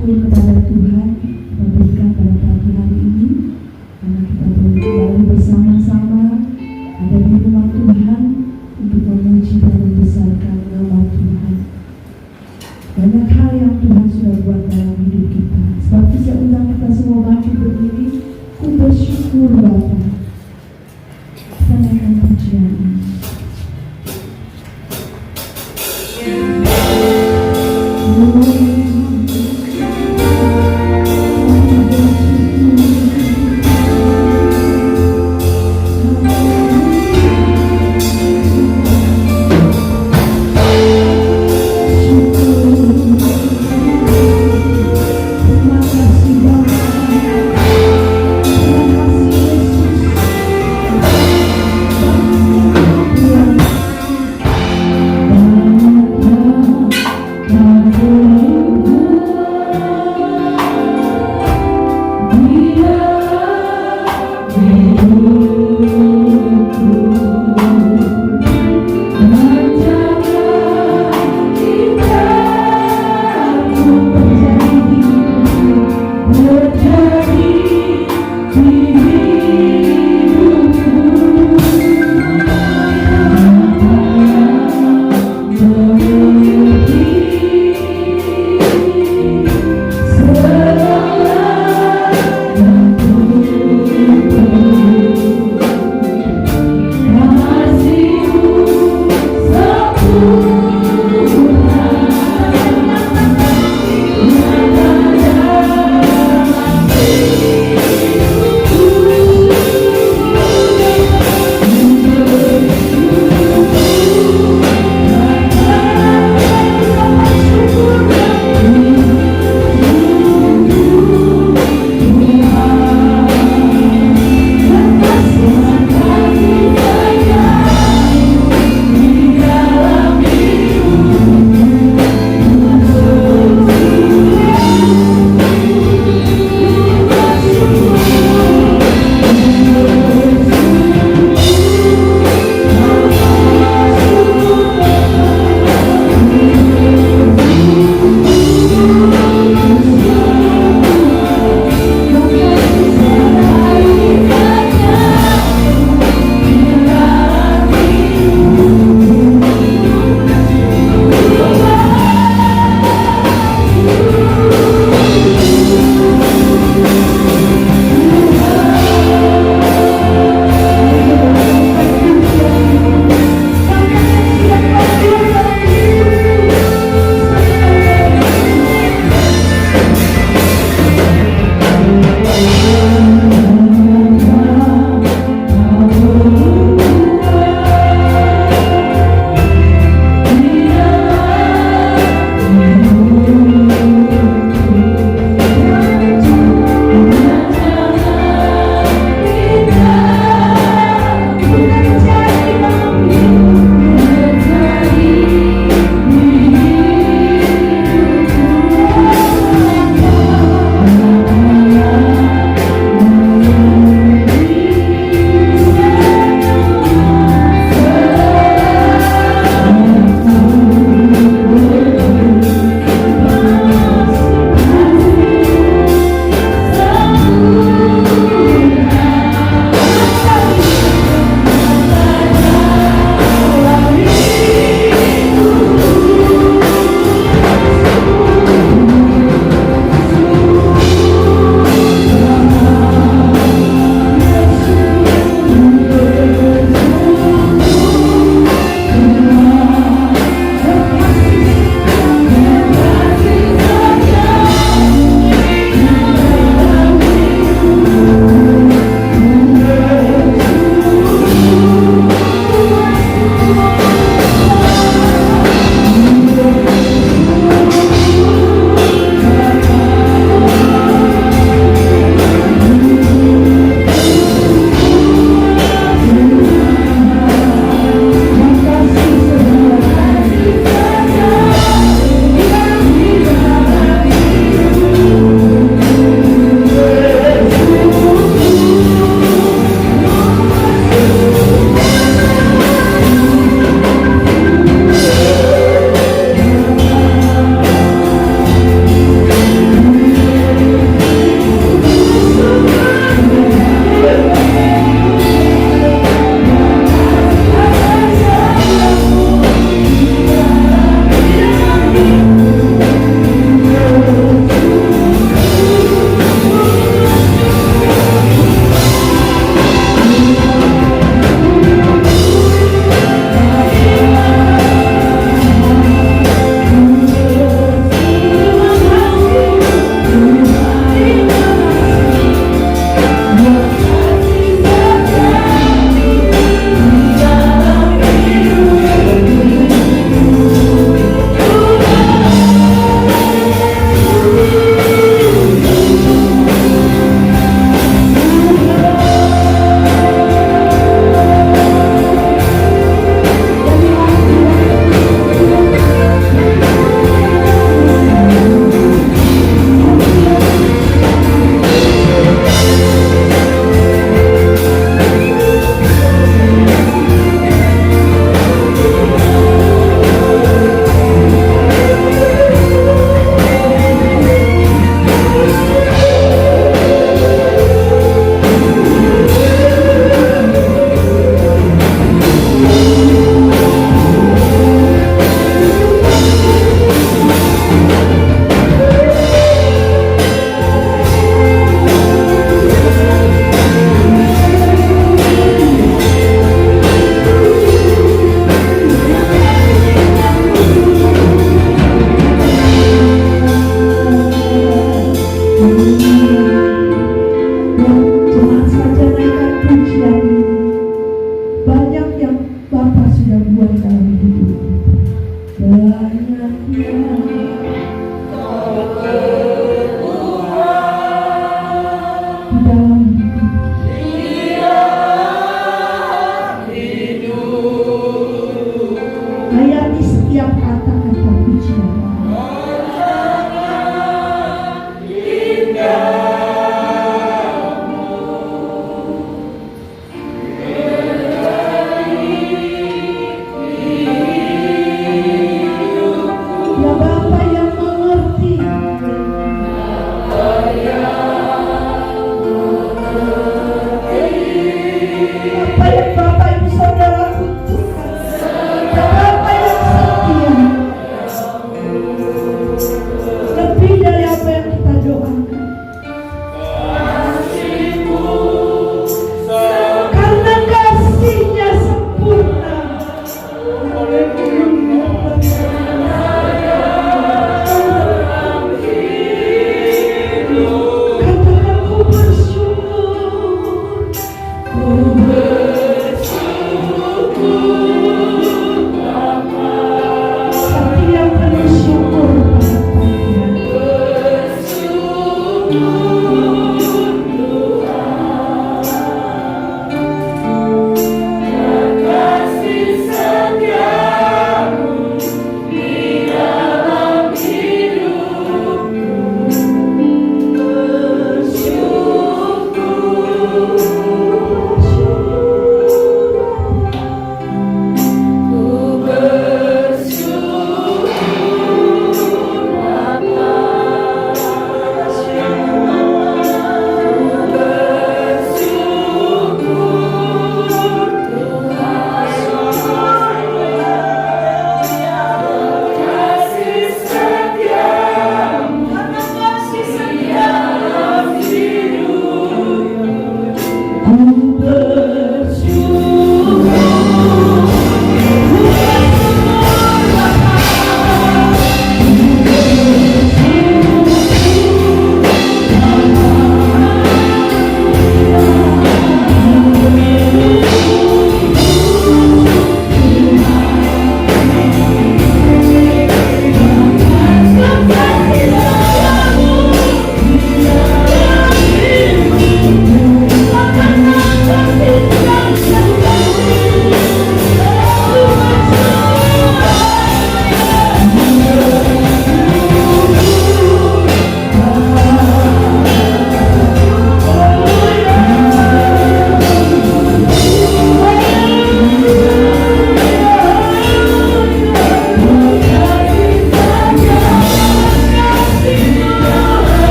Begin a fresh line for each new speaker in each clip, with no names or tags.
bersyukur kepada Tuhan memberikan pada pagi hari ini karena kita boleh kembali bersama-sama ada di rumah Tuhan untuk memuji dan membesarkan nama Tuhan. Banyak hal yang Tuhan sudah buat dalam hidup kita. Sebab itu saya undang kita semua bangkit berdiri. Ku bersyukur Bapa. Kita naikkan pujian ini. Terima kasih Bapa. Terima kasih Yesus.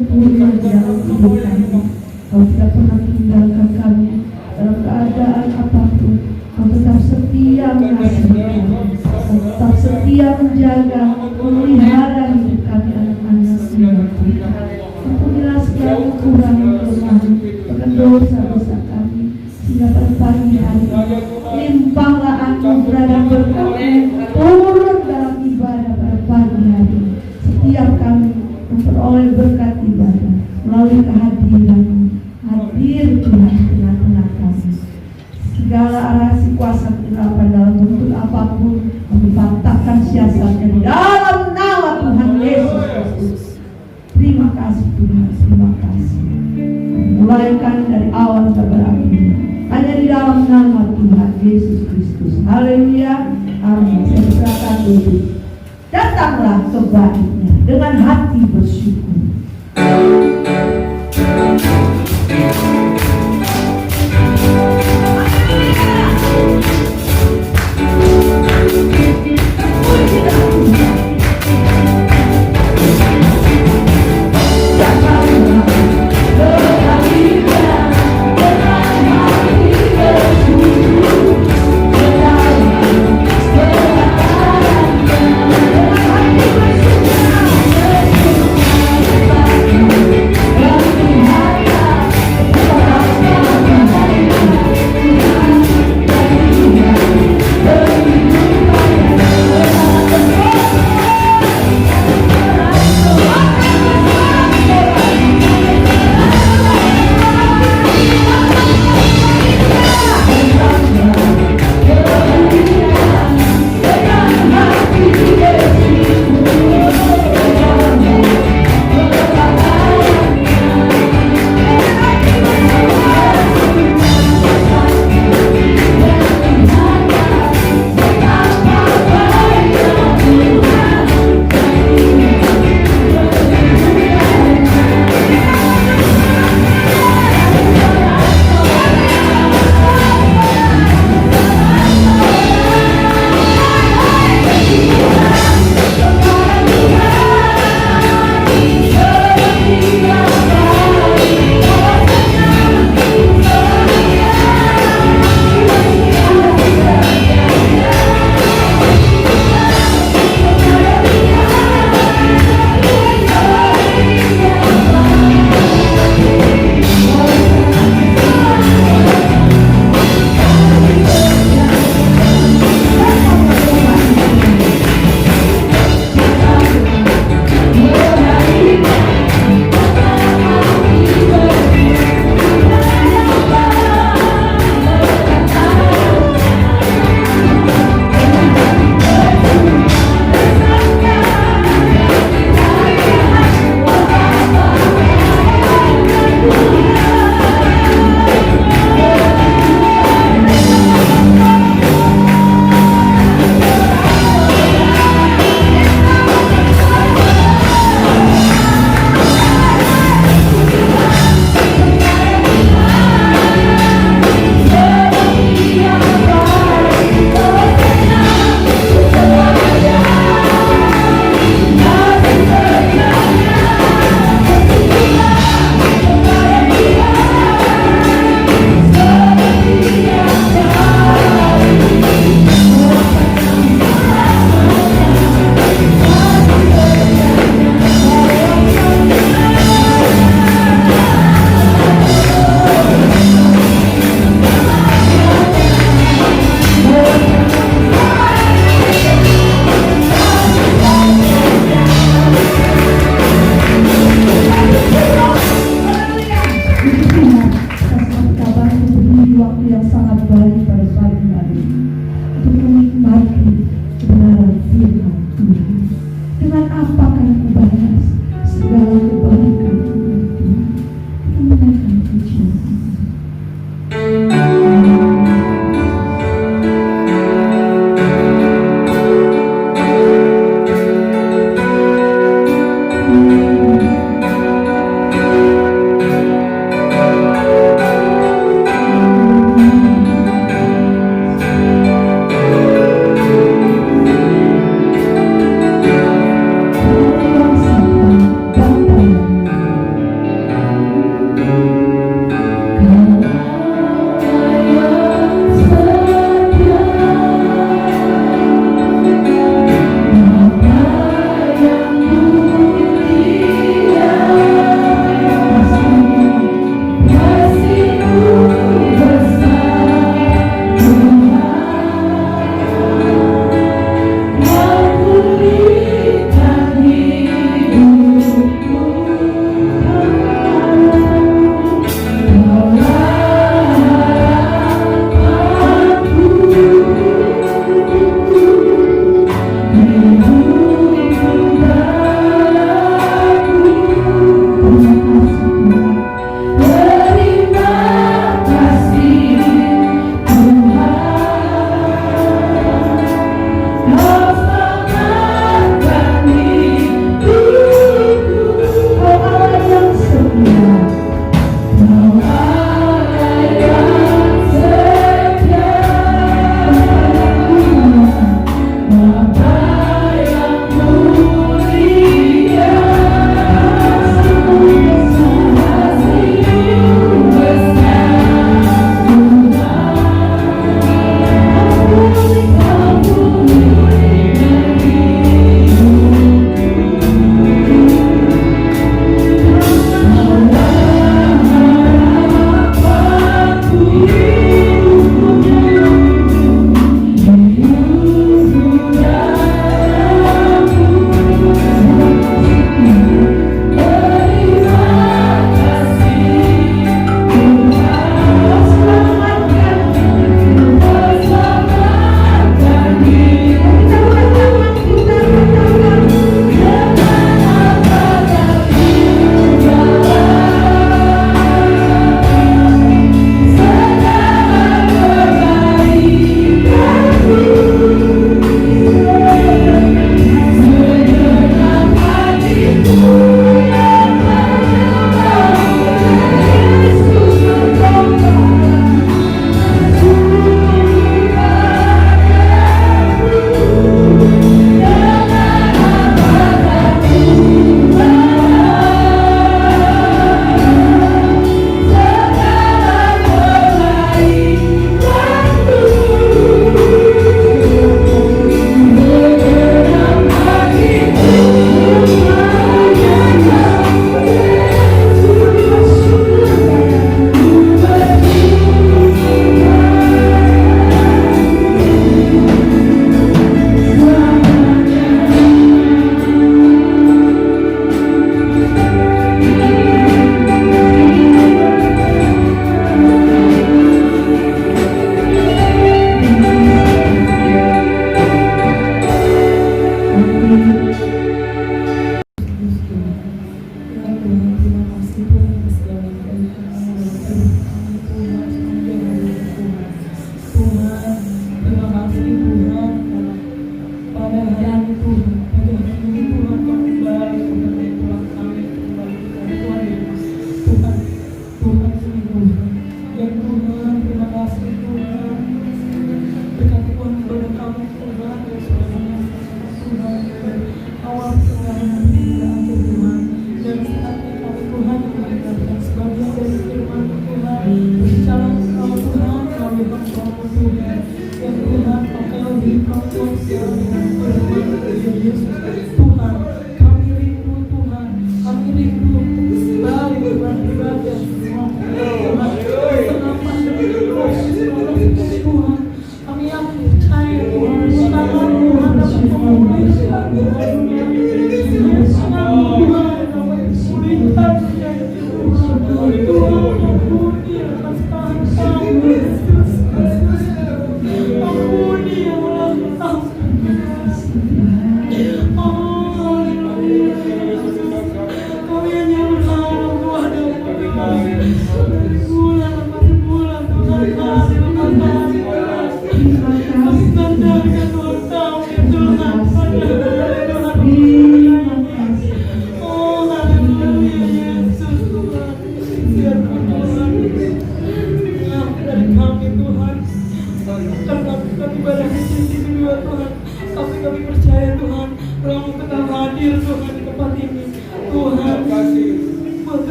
sempurna di dalam hidup kami. Kau tidak pernah tinggalkan kami dalam keadaan apapun. Kau tetap setia mengasihi kami. Kau tetap setia menjaga, memelihara hidup kami anak-anak-Mu. Ampunilah segala kekurangan kelemahan bahkan dosa-dosa kami, sehingga pada pagi hari limpahlah anugerah dan berkat-Mu turun dalam ibadah pada pagi hari. Setiap kami memperoleh berkat ibadah melalui kehadiran-Mu. Hadir Tuhan di tengah-tengah kami. Segala arasi kuasa kegelapan dalam bentuk apapun kami patahkan siasatnya di dalam nama Tuhan Yesus Kristus. Terima kasih Tuhan, terima kasih. Mulaikan dari awal sampai akhir hanya di dalam nama Tuhan Yesus Kristus. Haleluya, amin. Saya berkata dulu, datanglah kebaiknya dengan hati bersyukur.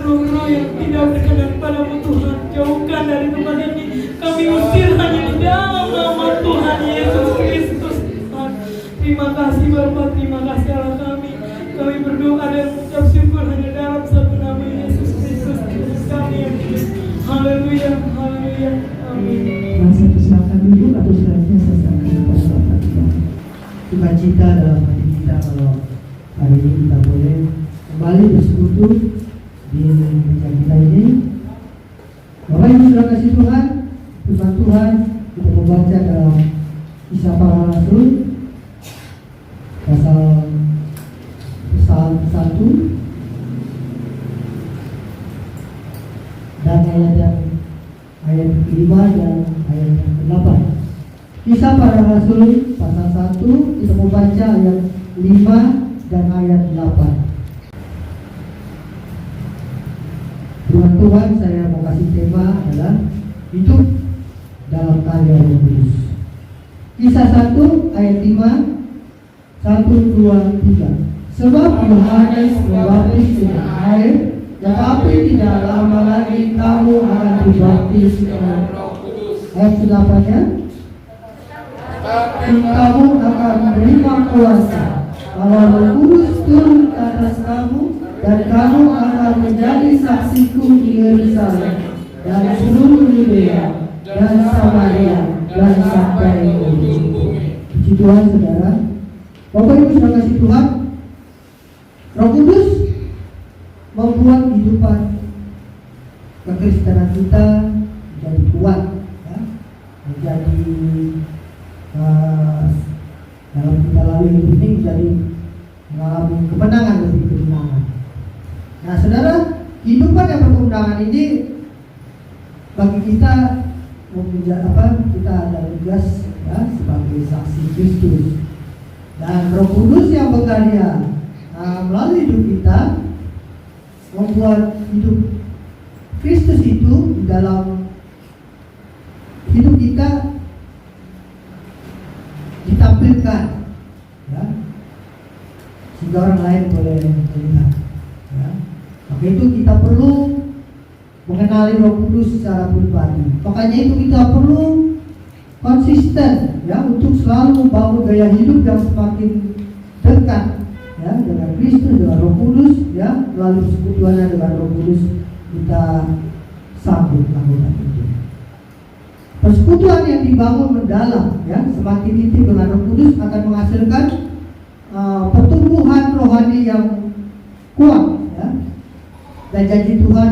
roh-roh yang tidak berkenan padamu Tuhan, jauhkan dari tempat ini. Kami usir hanya di dalam nama Tuhan Yesus Kristus. Tuhan, terima kasih Bapa, terima kasih Allah kami. Kami berdoa dan mengucap syukur hanya dalam satu nama Yesus Kristus, Tuhan kami yang hidup. Haleluya, haleluya, amin.
Masa silakan dulu atau selanjutnya saya serahkan kepada Bapak kita.
Sukacita dalam hati kita kalau hari ini kita boleh kembali bersekutu di gereja kita ini. Bapak Ibu saudara kasih Tuhan, firman Tuhan kita membaca dalam Kisah Para Rasul pasal 1 dan ayat 5 dan ayat 8. Kisah Para Rasul pasal 1 kita membaca ayat 5 dan ayat 8. Firman Tuhan saya mau kasih tema adalah hidup dalam karya Roh Kudus. Kisah 1 ayat 5, 1, 2, 3. Sebab Yohanes membaptis dengan air, tetapi tidak lama lagi kamu akan dibaptis dengan Roh Kudus. Ayat 8-nya, tapi kamu akan menerima kuasa kalau Roh Kudus turun ke atas kamu, dan kamu akan menjadi saksiku di Yerusalem dan seluruh Yudea dan Samaria dan sampai ke ujung bumi. Puji Tuhan saudara. Bapak Ibu saudara kasih Tuhan, Roh Kudus membuat kehidupan kekristenan kita menjadi kuat, ya, menjadi dalam kita lalui hidup ini menjadi mengalami kemenangan demi kemenangan. Nah saudara, kehidupan yang berkemenangan ini bagi kita kita ada tugas, ya, sebagai saksi Kristus, dan Roh Kudus yang bekerja melalui hidup kita membuat hidup Kristus itu di dalam hidup kita ditampilkan, ya, sehingga orang lain boleh melihat, ya. Maka itu kita perlu mengenali Roh Kudus secara pribadi. Makanya itu kita perlu konsisten, ya, untuk selalu membangun gaya hidup yang semakin dekat, ya, dengan Kristus, dengan Roh Kudus, ya, melalui persekutuannya dengan Roh Kudus kita sambut lakukan itu. Persekutuan yang dibangun mendalam, ya, semakin intim dengan Roh Kudus akan menghasilkan pertumbuhan rohani yang kuat, ya, dan janji Tuhan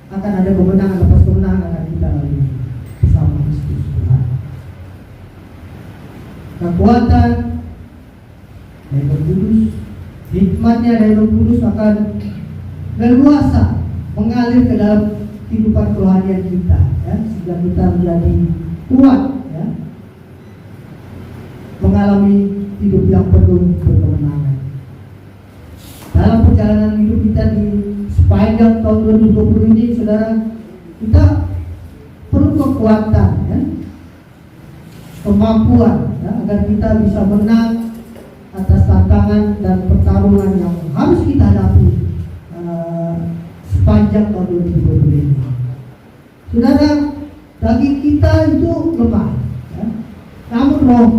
akan ada kemenangan lepas kemenangan akan kita lalui bersama Kristus Tuhan. Kekuatan dari Roh Kudus, hikmatnya dari Roh Kudus akan leluasa mengalir ke dalam kehidupan kerohanian kita, ya, sehingga kita menjadi kuat, ya, mengalami hidup yang penuh berkemenangan. Dalam perjalanan hidup kita di sepanjang tahun 2020 ini, saudara, kita perlu kekuatan, ya, kemampuan, ya, agar kita bisa menang atas tantangan dan pertarungan yang harus kita hadapi sepanjang tahun 2020 ini. Saudara, daging kita itu lemah, ya, namun roh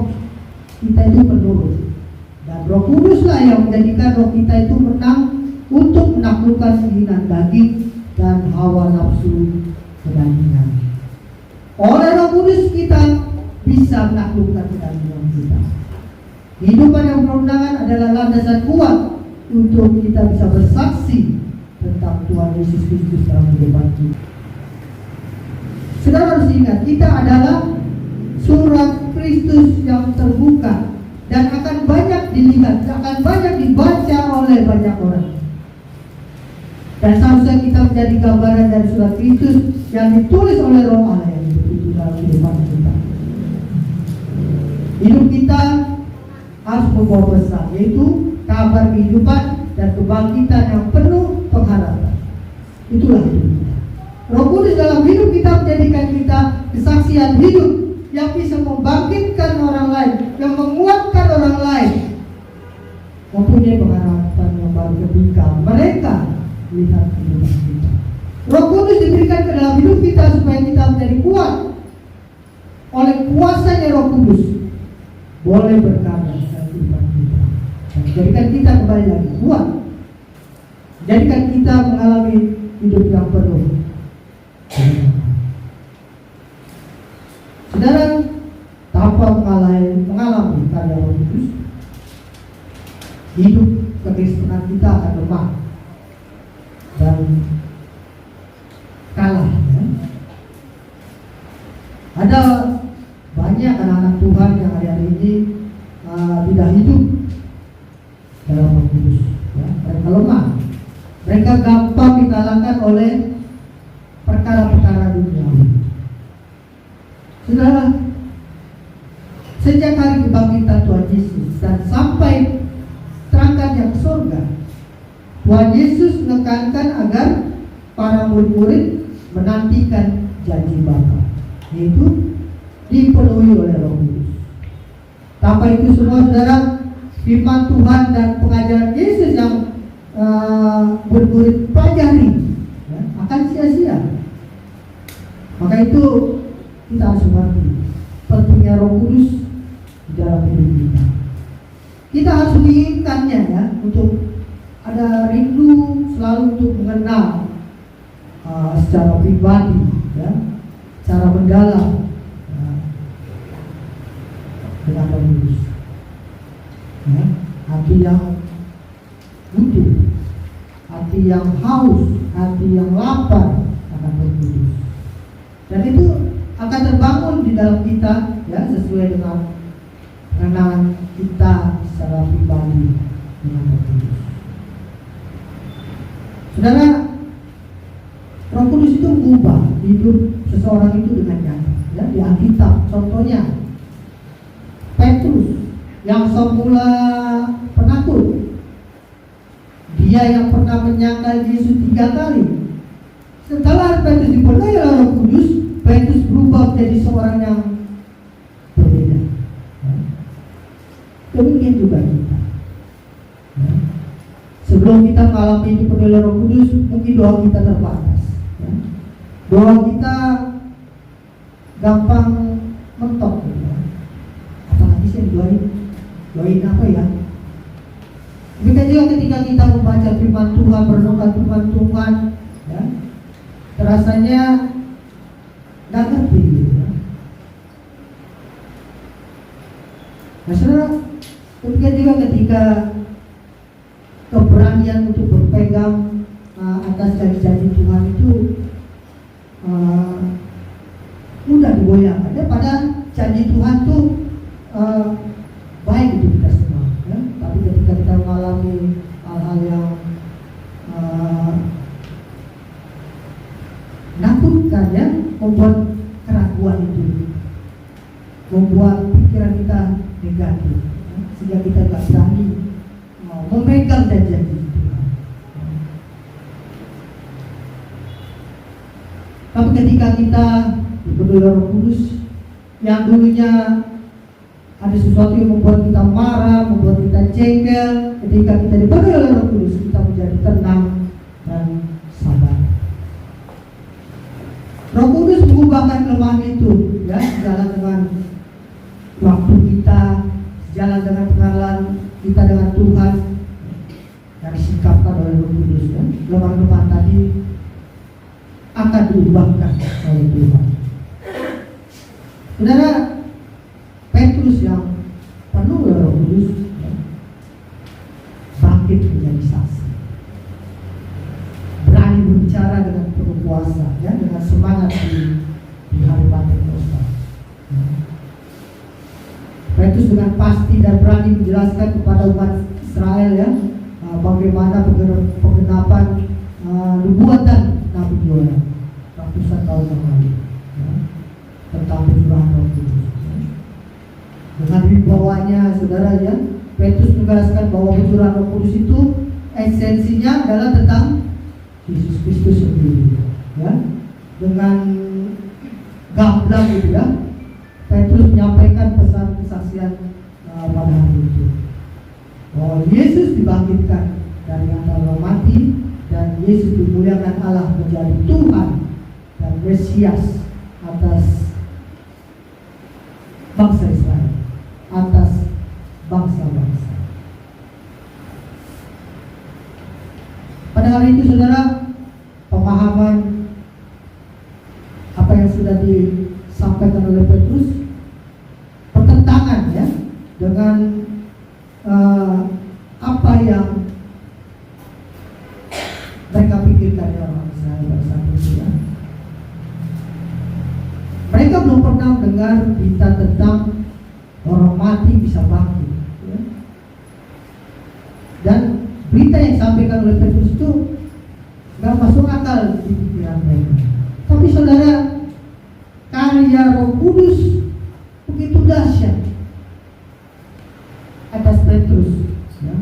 kita itu menurun, dan Roh Kuduslah yang menjadikan roh kita itu menang untuk menaklukkan keinginan daging dan hawa nafsu kedagingan. Oleh Roh Kudus kita bisa menaklukkan kedagingan kita. Kehidupan yang berkemenangan adalah landasan kuat untuk kita bisa bersaksi tentang Tuhan Yesus Kristus dalam kehidupan kita. Saudara harus ingat, kita adalah surat Kristus yang terbuka dan akan banyak dilihat, akan banyak dibaca oleh banyak orang. Dan seharusnya kita menjadi gambaran dari surat Kristus yang ditulis oleh Roh Allah yang itu dalam kehidupan kita. Hidup kita harus membawa pesan, yaitu kabar kehidupan dan kebangkitan yang penuh pengharapan. Itulah hidup kita. Roh Kudus dalam hidup kita menjadikan kita kesaksian hidup yang bisa membangkitkan orang lain, yang menguatkan orang lain, mempunyai kekuatan yang baru ketika mereka lihat kehidupan kita. Roh Kudus diberikan ke dalam hidup kita supaya kita menjadi kuat. Oleh kuasanya Roh Kudus boleh berkarya dalam kehidupan kita dan menjadikan kita kembali lagi kuat, menjadikan kita mengalami hidup yang penuh. Saudara, tanpa mengalami karya Roh Kudus, hidup kekristenan kita akan lemah dan kalah. Ya. Ada banyak anak-anak Tuhan yang hari-hari ini tidak hidup dalam Roh Kudus. Ya. Mereka lemah. Mereka gampang dikalahkan oleh perkara-perkara duniawi. Saudara, sejak hari kebangkitan Tuhan Yesus dan sampai terangkat yang surga, Tuhan Yesus menekankan agar para murid-murid menantikan janji Bapa, yaitu dipenuhi oleh Roh Kudus. Tanpa itu semua, saudara, firman Tuhan dan pengajaran Yesus yang murid-murid pelajari ya, akan sia-sia. Maka itu kita harus mengerti pentingnya Roh Kudus di dalam hidup kita. Kita harus menginginkannya ya, untuk ada rindu selalu untuk mengenal secara pribadi ya, secara mendalam dengan Roh Kudus. Ya, hati yang butuh, hati yang haus, hati yang lapar akan Roh Kudus. Dan itu akan terbangun di dalam kita ya, sesuai dengan pengenalan kita secara pribadi dengan Roh Kudus. Saudara, Roh Kudus itu mengubah hidup seseorang itu dengan nyata. Ya, di Alkitab, contohnya Petrus yang semula penakut, dia yang pernah menyangkal Yesus 3 kali. Setelah Petrus dipenuhi oleh Roh Kudus, Petrus berubah menjadi seorang yang berbeda. Ya. Demikian juga kita. Ya. Sebelum kita mengalami dipenuhi oleh Roh Kudus, mungkin doa kita terbatas. Ya. Doa kita gampang mentok. Ya. Apalagi saya doain apa ya? Demikian juga ketika kita membaca firman Tuhan, merenungkan firman Tuhan, ya, rasanya nggak ngerti gitu ya. Nah, saudara, demikian juga ketika keberanian untuk berpegang atas janji-janji Tuhan itu mudah digoyahkan. Padahal janji Tuhan tuh baik untuk kita semua. Ya. Tapi ketika kita mengalami hal-hal yang menakutkan ya, membuat keraguan itu, membuat pikiran kita negatif, ya, sehingga kita tidak berani memegang janji Tuhan. Tapi ketika kita dipenuhi Roh Kudus, yang dulunya ada sesuatu yang membuat kita marah, membuat kita jengkel, ketika kita dipenuhi oleh Roh Kudus, kita menjadi tenang dan sabar. Roh Kudus mengubahkan kelemahan itu, ya, sejalan dengan waktu kita, sejalan dengan pengenalan kita dengan Tuhan, yang disikapkan oleh Roh Kudus. Ya. Kelemahan-kelemahan tadi akan diubahkan oleh Tuhan. Saudara, Petrus yang penuh oleh Roh Kudus, ya, bangkit menjadi saksi, berani berbicara dengan penuh kuasa, ya, dengan semangat di hari Pentakosta. Ya. Petrus dengan pasti dan berani menjelaskan kepada umat Israel ya, bagaimana penggenapan nubuatan Nabi Joel ratusan tahun yang lalu, ya, tentang pencurahan Roh Kudus. Dengan wibawanya, saudara ya, Petrus menjelaskan bahwa pencurahan Roh Kudus itu esensinya adalah tentang Yesus Kristus sendiri. Ya, dengan gamblang gitu ya, Petrus menyampaikan pesan kesaksian pada hari itu, bahwa Yesus dibangkitkan dari antara orang mati, dan Yesus dimuliakan Allah menjadi Tuhan dan Mesias atas bangsa Israel, atas bangsa-bangsa. Pada hari itu saudara, pemahaman apa yang sudah disampaikan oleh Petrus bertentangan ya dengan apa yang mereka pikirkan ya orang Israel pada saat itu ya. Mereka belum pernah mendengar berita tentang orang mati bisa bangkit ya. Dan berita yang disampaikan oleh Petrus itu gak masuk akal di pikiran mereka. Tapi saudara, karya Roh Kudus begitu dahsyat atas Petrus ya.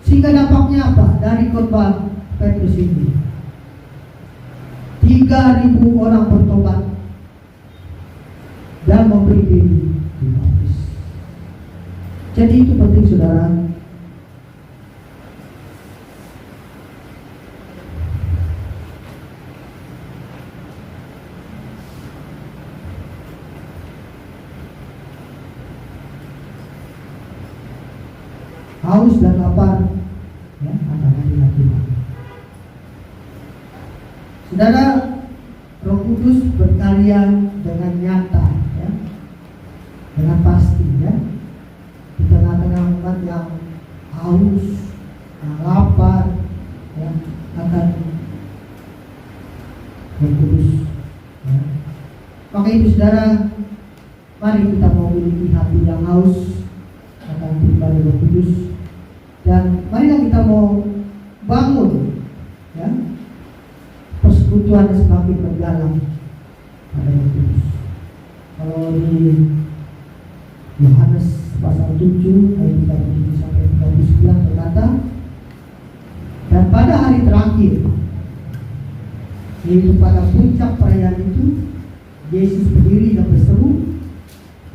Sehingga dampaknya apa? Dari khotbah Petrus ini 3.000 orang bertobat dan memberi diri dibaptis. Jadi itu penting saudara. Haus dan lapar ya, akan hadirnya Tuhan. Saudara, Roh Kudus berkarya dengan nyata ya, dengan pasti ya, di tengah-tengah umat yang haus, yang lapar ya, akan Roh Kudus ya. Maka itu saudara, mari kita memiliki hati yang haus akan pribadi Roh Kudus, dan marilah kita mau bangun ya, persekutuan semakin mendalam pada Roh Kudus. Kalau di Yohanes pasal 7 ayat 37 sampai 39 berkata, dan pada hari terakhir, yaitu pada puncak perayaan itu, Yesus berdiri dan berseru,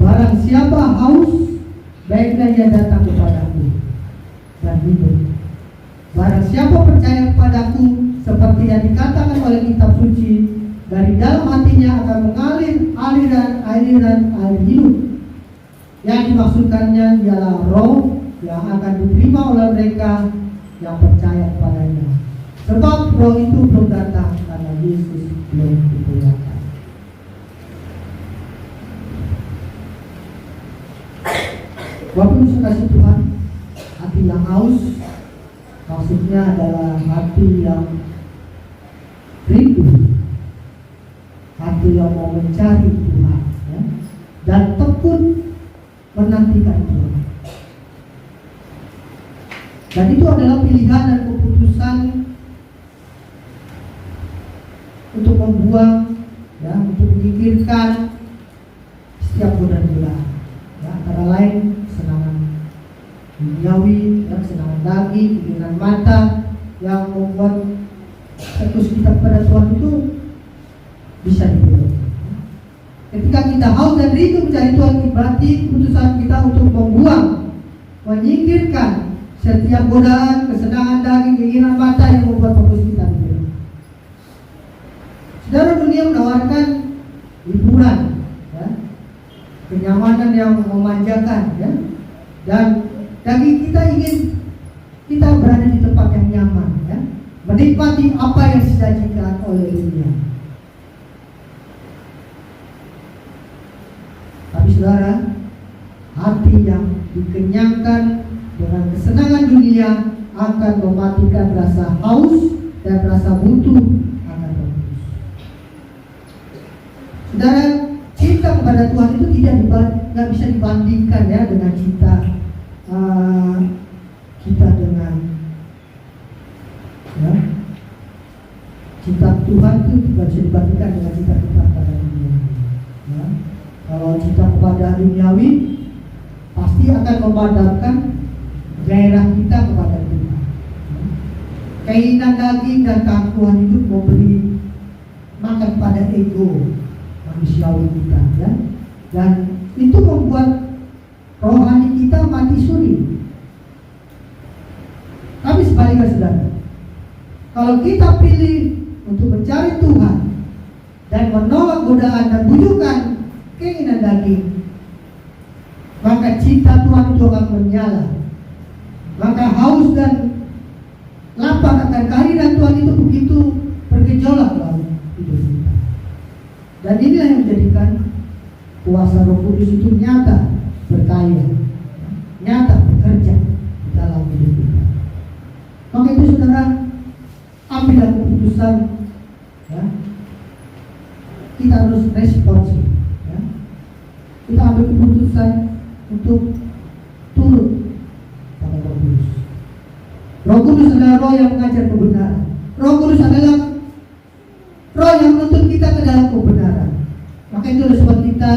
barang siapa haus, baiklah ia datang kepadaku dan minum. Barang siapa percaya kepadaku, seperti yang dikatakan oleh kitab suci, dari dalam hatinya akan mengalir aliran air hidup. Yang dimaksudkannya ialah roh yang akan diterima oleh mereka yang percaya kepadanya. Sebab roh itu belum datang karena Yesus belum dimuliakan. Bapak Ibu kasih Tuhan, hati yang haus maksudnya adalah hati yang rindu, hati yang mau mencari Tuhan ya, dan tekun menantikan Tuhan. Dan itu adalah pilihan dan keputusan untuk membuang ya, untuk menyingkirkan setiap godaan-godaan ya, antara lain kesenangan duniawi, ya, kesenangan daging, keinginan mata yang membuat fokus kita pada Tuhan itu bisa dipilih. Ketika kita haus dan rindu mencari Tuhan, berarti keputusan kita untuk membuang, menyingkirkan setiap godaan, kesenangan daging, keinginan mata yang membuat fokus kita dipilih. Saudara, dunia menawarkan hiburan, ya, kenyamanan yang memanjakan, ya, dan daging kita ingin kita berada di tempat yang nyaman, ya, menikmati apa yang disajikan oleh dunia. Tapi saudara, hati yang dikenyangkan dengan kesenangan dunia akan mematikan rasa haus dan rasa butuh akan Roh Kudus. Saudara, cinta kepada Tuhan itu tidak bisa dibandingkan ya dengan cinta kita dengan ya, cinta Tuhan itu tidak bisa dibandingkan dengan cinta kita pada dunia. Ya. Kalau cinta kepada duniawi pasti akan memadamkan gairah kita kepada Tuhan. Keinginan daging dan keangkuhan hidup memberi makan pada ego manusiawi kita, ya. Dan itu membuat rohani kita mati suri. Tapi sebaliknya saudara, Kalau kita pilih untuk mencari Tuhan dan menolak godaan dan bujukan keinginan daging, maka cinta Tuhan itu akan menyala. Maka haus dan lapar akan kehadiran Tuhan itu begitu bergejolak dalam hidup kita. Dan inilah yang menjadikan kuasa Roh Kudus itu nyata berkarya, nyata bekerja di dalam hidup kita. Maka itu saudara, ambillah keputusan, ya. Kita harus responsif, ya. Kita ambil keputusan untuk turut pada Roh Kudus. Roh Kudus adalah Roh yang mengajar kebenaran. Roh Kudus adalah Roh yang menuntun kita ke dalam kebenaran. Maka itu oleh sebab kita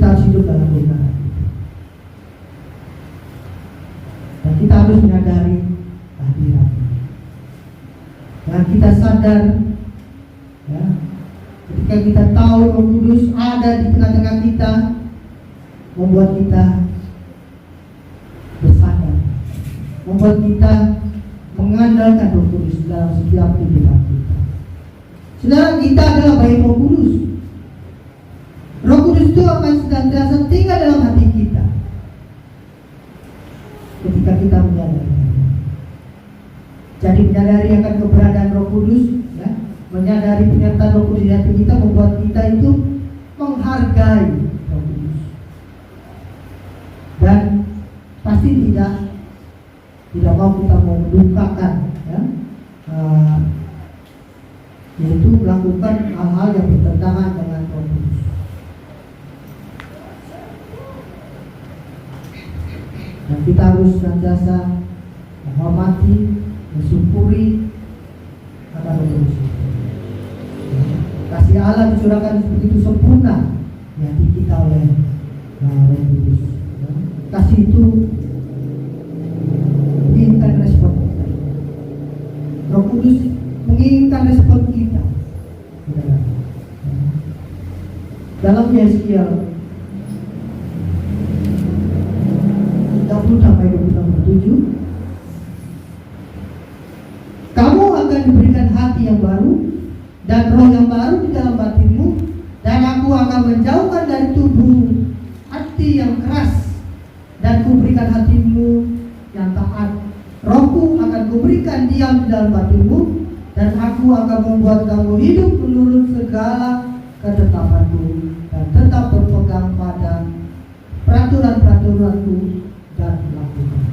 harus hidup dalam kebenaran. Dan kita harus menyadari kehadirannya. Dan kita sadar, ya, ketika kita tahu Roh Kudus ada di tengah-tengah kita, membuat kita bersandar, membuat kita mengandalkan Roh Kudus dalam setiap kehidupan kita. Saudara, kita adalah bayi Roh Kudus. Roh Kudus itu akan senantiasa tinggal dalam hati kita ketika kita menyadari. Jadi menyadari akan keberadaan Roh Kudus, ya, menyadari penyertaan Roh Kudus di hati kita membuat kita itu menghargai Roh Kudus. Dan pasti tidak mau kita mendukakan, ya, yaitu melakukan hal-hal yang bertentangan dengan Roh Kudus. Dan kita harus senantiasa menghormati, mensyukuri akan Roh Kudus. Kasih Allah dicurahkan begitu sempurna di hati kita oleh Roh Kudus. Kasih itu menginginkan respon kita. Roh Kudus menginginkan respon kita. Dalam Yeskiel 30 sampai 27, kamu akan diberikan hati yang baru dan roh yang baru di dalam batinmu, dan aku akan menjauhkan dari tubuh hati yang keras dan kuberikan hatimu yang taat. Rohku akan kuberikan diam di dalam batinmu, dan aku akan membuat kamu hidup menurut segala ketetapanku dan tetap berpegang pada peraturan-peraturanku dan melakukan.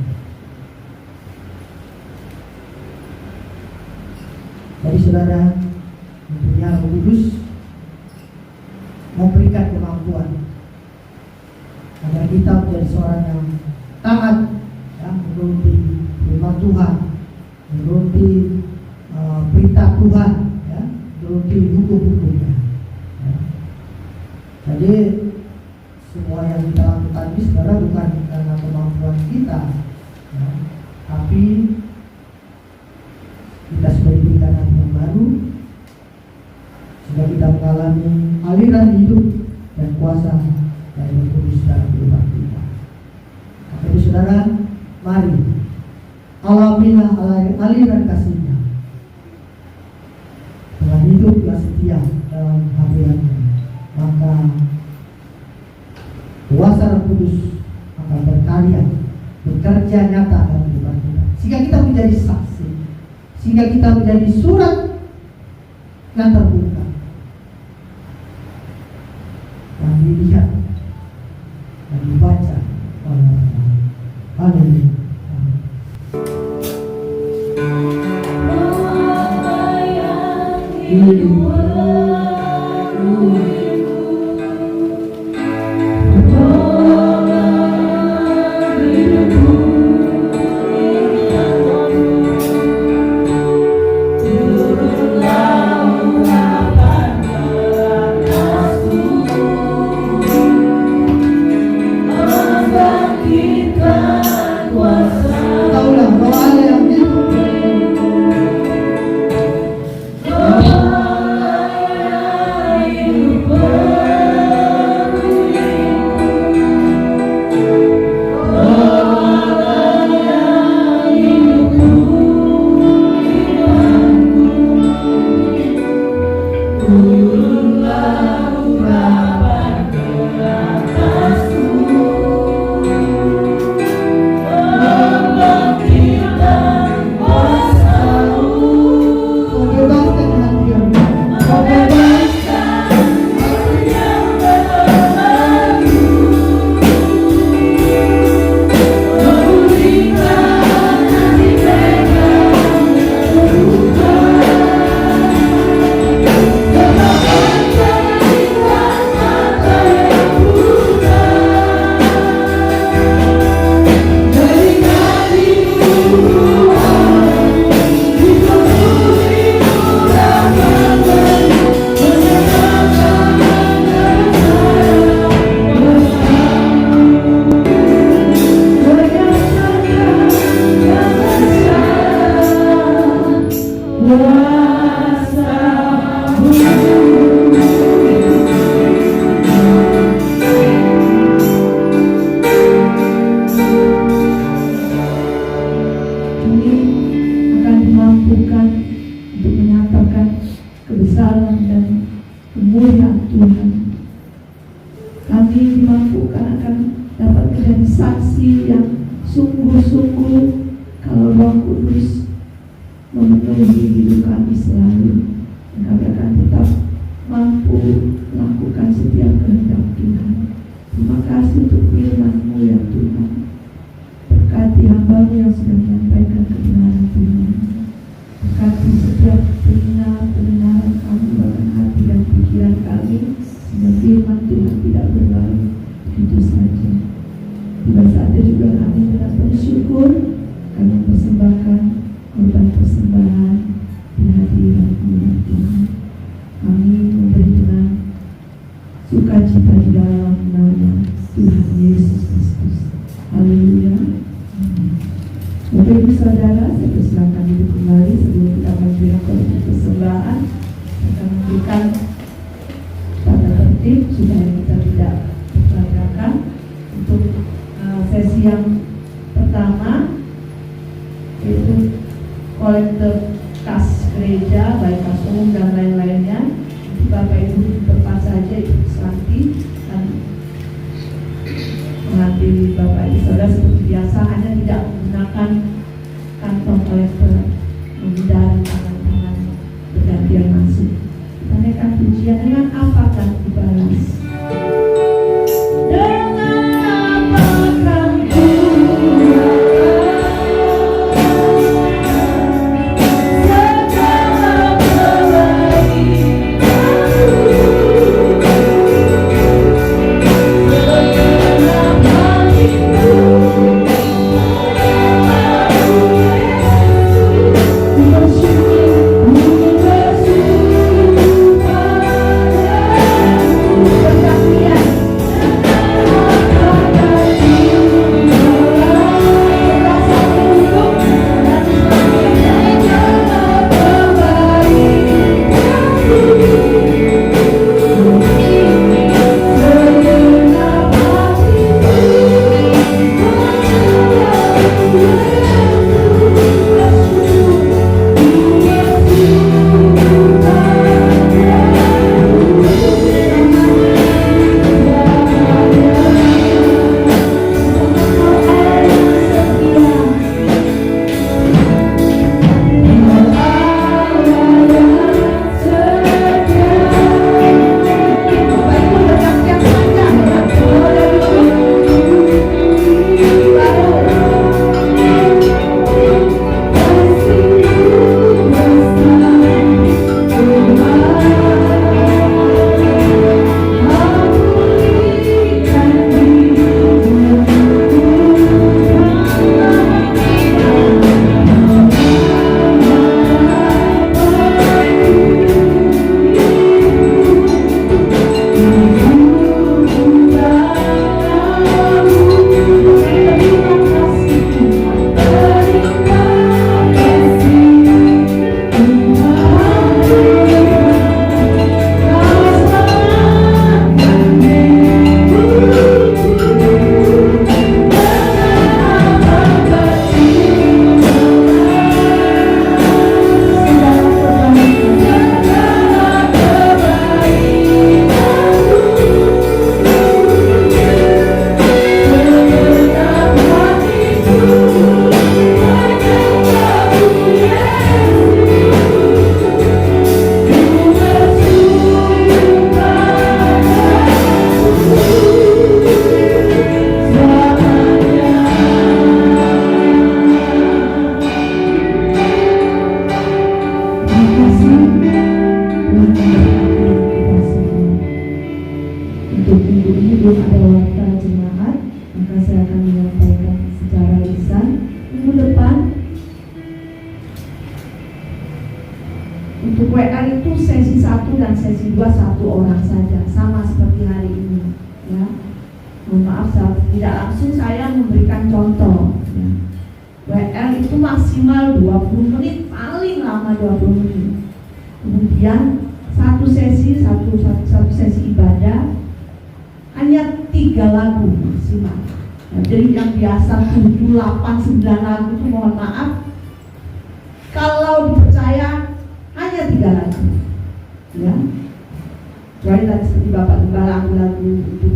Jadi saudara, tentunya Roh Kudus memberikan kemampuan agar kita menjadi seorang yang taat, ya, menuruti firman Tuhan, menuruti perintah Tuhan, ya, menuruti hukum-hukumnya, ya. Jadi semua yang kita lakukan ini sebenarnya bukan karena kemampuan kita, ya, tapi kita sudah diberikan hati yang baru sehingga kita mengalami aliran hidup dan kuasa dari Roh Kudus dalam kehidupan kita. Maka itu saudara, mari alamilah aliran kasih-Nya dengan hidup yang setia dalam hadirat-Nya. Maka kuasa Roh Kudus akan berkarya, bekerja nyata dalam kehidupan kita, sehingga kita menjadi saksi, sehingga kita menjadi surat yang terbuka yang dilihat dan dibaca oleh orang. Haleluya. Taulah bahwa Allah yang hidup
akan dimampukan untuk menyatakan kebesaran dan kemuliaan Tuhan. Kami dimampukan akan dapat menjadi saksi yang sungguh-sungguh kalau Roh Kudus memenuhi hidup kami selalu. Dan kami akan tetap mampu melakukan setiap kehendak Tuhan. Terima kasih untuk firman-Mu ya Tuhan. Berkati hamba-Mu yang sudah menyampaikan kebenaran Tuhan. Berkati setiap pendengaran kami, bahkan hati dan pikiran kami, sehingga firman Tuhan tidak berlalu begitu saja. Tiba saatnya juga kami tetap bersyukur, kami persembahkan korban persembahan di hadirat-Mu ya Tuhan. Kami memberi dengan sukacita di dalam nama Tuhan Yesus Kristus. Haleluya. Bapak Ibu Saudara, saya persilakan duduk kembali sebelum kita memberikan korban persembahan. Kita memberikan tata tertib supaya kita tidak bertabrakan. Untuk sesi yang pertama yaitu kolektor kas gereja, baik kas umum dan lain-lainnya. Bapak Ibu berpas saja Ibu Santi dan mengambil Bapak Ibu Saudara seperti biasa, hanya tidak menggunakan kantong kolektor, menghindari tangan-tangan bergantian masuk. Kita naikkan pujian dengan apa akan dibalas? Untuk WA itu sesi 1 dan sesi 2 1 orang saja, sama seperti hari ini ya. Mohon maaf tidak langsung saya memberikan contoh ya. WL itu maksimal 20 menit, paling lama selama 20 menit. Kemudian satu sesi ibadah hanya 3 lagu maksimal. Nah, jadi yang biasa 7, 8, 9 lagu itu mohon maaf, kalau dipercaya hanya 3 lagu, ya. Kecuali tadi seperti Bapak Gembala lagu itu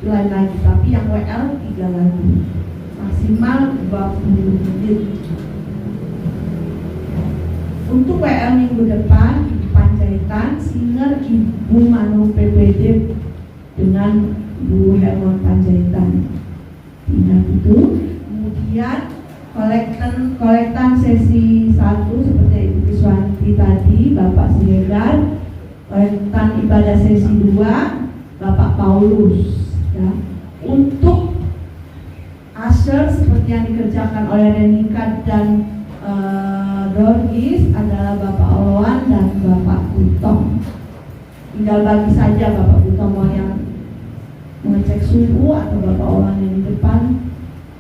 lain lagi, tapi yang WL 3 lagu maksimal 20 menit. Untuk WL minggu depan di Panjaitan, singer Ibu Manu PPD dengan Bu Hermon Panjaitan. Ingat itu. Kemudian kolektan sesi 1 seperti Ibu Kiswanti tadi, Bapak Siregar. Kolektan ibadah sesi 2 Bapak Paulus, ya. Untuk usher seperti yang dikerjakan oleh Renika dan Dorgis adalah Bapak Oloan dan Bapak Butong. Tinggal bagi saja Bapak Butong mau yang mengecek suhu atau Bapak Oloan yang di depan,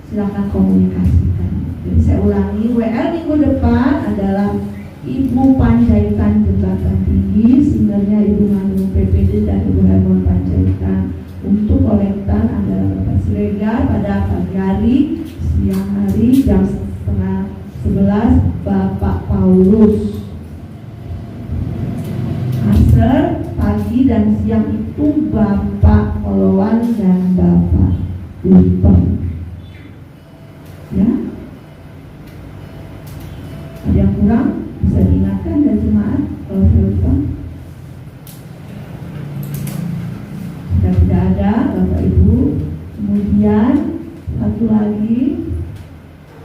silakan komunikasikan. Jadi saya ulangi, WL minggu depan adalah Ibu Panjaitan Jembatan Tinggi, singernya Ibu Manu PPD dan Ibu Hermon Panjaitan. Untuk kolektan adalah Bapak Siregar pada pagi hari, siang hari jam 10:30 Bapak Paulus. Asar pagi dan siang itu Bapak Oloan dan Bapak Butong. Ya, ada yang kurang bisa diingatkan dari jemaat kalau saya lupa. Jika tidak ada Bapak Ibu, kemudian satu lagi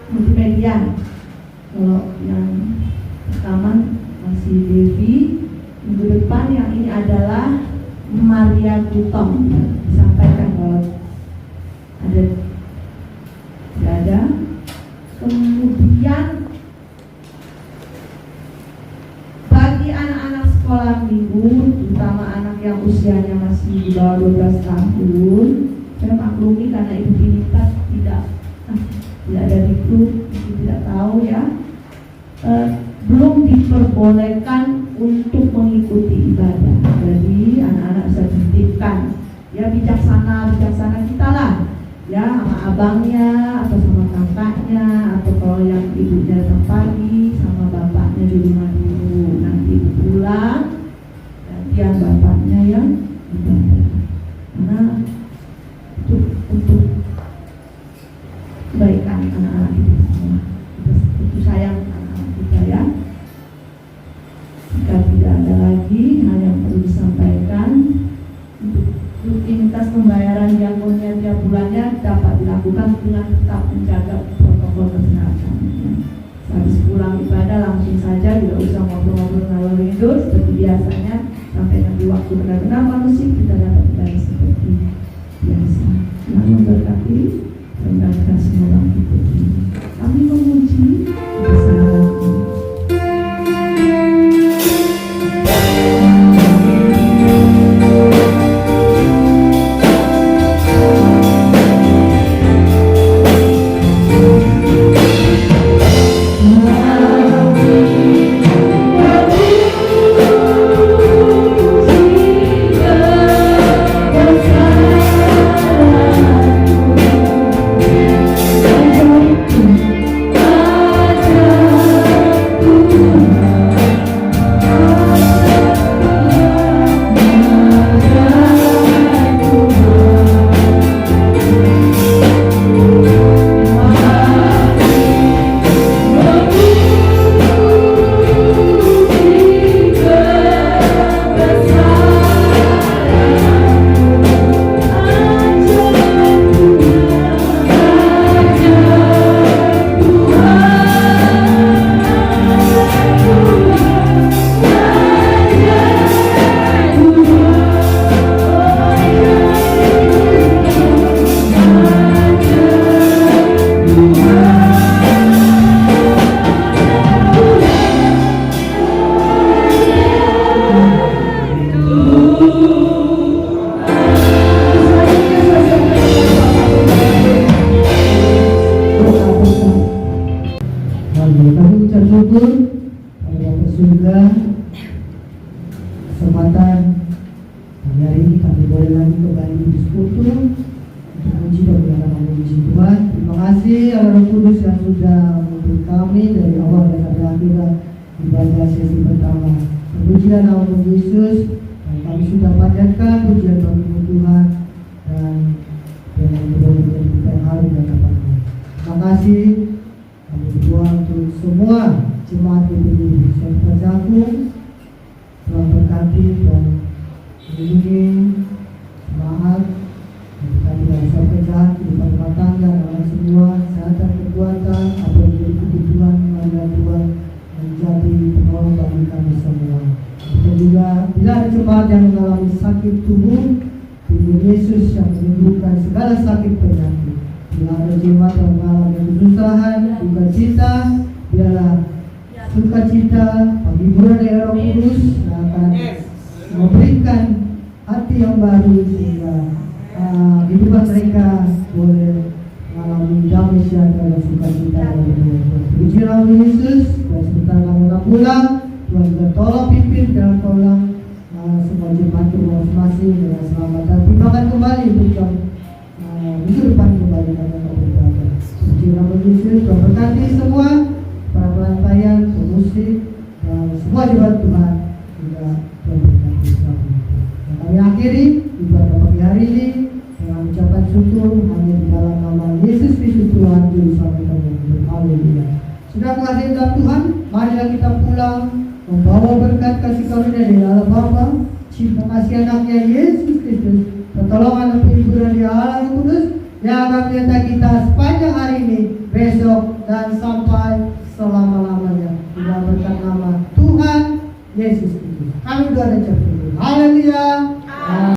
multimedia. Kalau yang pertama masih Devi, minggu depan yang ini adalah Maria Butong. Disampaikan kalau ada, tidak ada. Kemudian bagi anak-anak sekolah minggu, terutama anak yang usianya masih di bawah 12 tahun, saya maklumi karena Ibu Binita tidak ada di grup, tidak tahu ya, belum diperbolehkan untuk mengikuti ibadah. Jadi anak-anak bisa dititipkan, ya bijaksana kita lah, ya sama abangnya atau sama kakaknya, atau kalau yang ibunya datang pagi sama bapaknya di rumah dulu. Nanti ibu pulang, gantian bapaknya yang ibadah. Karena untuk kebaikan anak-anak kita semua, kita sayang anak-anak kita ya. Jika tidak ada lagi hal yang perlu disampaikan, untuk rutinitas pembayaran diakonnya tiap bulannya dapat dilakukan dengan tetap menjaga protokol kesehatan. Habis pulang ibadah langsung saja, tidak usah ngobrol-ngobrol ngalor ngidul seperti biasanya, sampai nanti waktu benar-benar manusia kita dapat ibadah seperti biasa. Tuhan memberkati. Mendengarkan semua orang itu. Kami memuji bersama-sama.
Kami ucap syukur pada surga, kesempatan hari ini kami boleh lagi kembali bersekutu untuk memuji dan memuji Tuhan. Terima kasih Allah Roh Kudus yang sudah memberi kami dari awal dan sampai akhir ibadah sesi pertama. Pujian nama Tuhan Yesus, dan kami sudah panjatkan pujian bagi Tuhan dan dengan berdoa menjadi kita yang harum dan dapatnya. Terima kasih. Kami berdoa untuk semua jemaat PPD Serta Jagung, Tuhan berkati dan melindungi jemaat, berkati dalam suatu kerjaan, kehidupan rumah tangga, dan semua kesehatan, kekuatan, apa yang menjadi kebutuhan, marilah Tuhan menjadi penolong bagi kami semua. Dan juga bila ada jemaat yang mengalami sakit tubuh, Tuhan Yesus yang menyembuhkan segala sakit penyakit. Bila ada jemaat yang mengalami kesusahan, duka cita, biarlah sukacita, penghiburan dari Roh Kudus yang akan memberikan hati yang baru sehingga kehidupan mereka boleh mengalami damai sejahtera dan sukacita dari Tuhan. Puji nama Yesus, dan sebentar kami pulang, Tuhan juga tolong pimpin dan tolong semua jemaat masing-masing dengan selamat dan tibakan kembali untuk minggu depan kembali dengan beribadah. Puji nama Yesus, Tuhan berkati semua para pelantaian, pemusik, dan semua jemaat Tuhan juga Tuhan berkati selamat. Dan kami akhiri ibadah pagi hari ini dengan ucapan syukur hanya di dalam nama Yesus Kristus Tuhan Juru Selamat kami. Haleluya. Sudah kasih dalam Tuhan, marilah kita pulang membawa berkat kasih karunia dari Allah Bapa, cinta kasih anaknya Yesus Kristus, pertolongan dan penghiburan di Allah Roh Kudus yang akan menyertai kita sepanjang hari ini, besok, dan sampai selama-lamanya. Kita berkat nama Tuhan Yesus Kristus. Kami berdoa dan berdoa. Haleluya.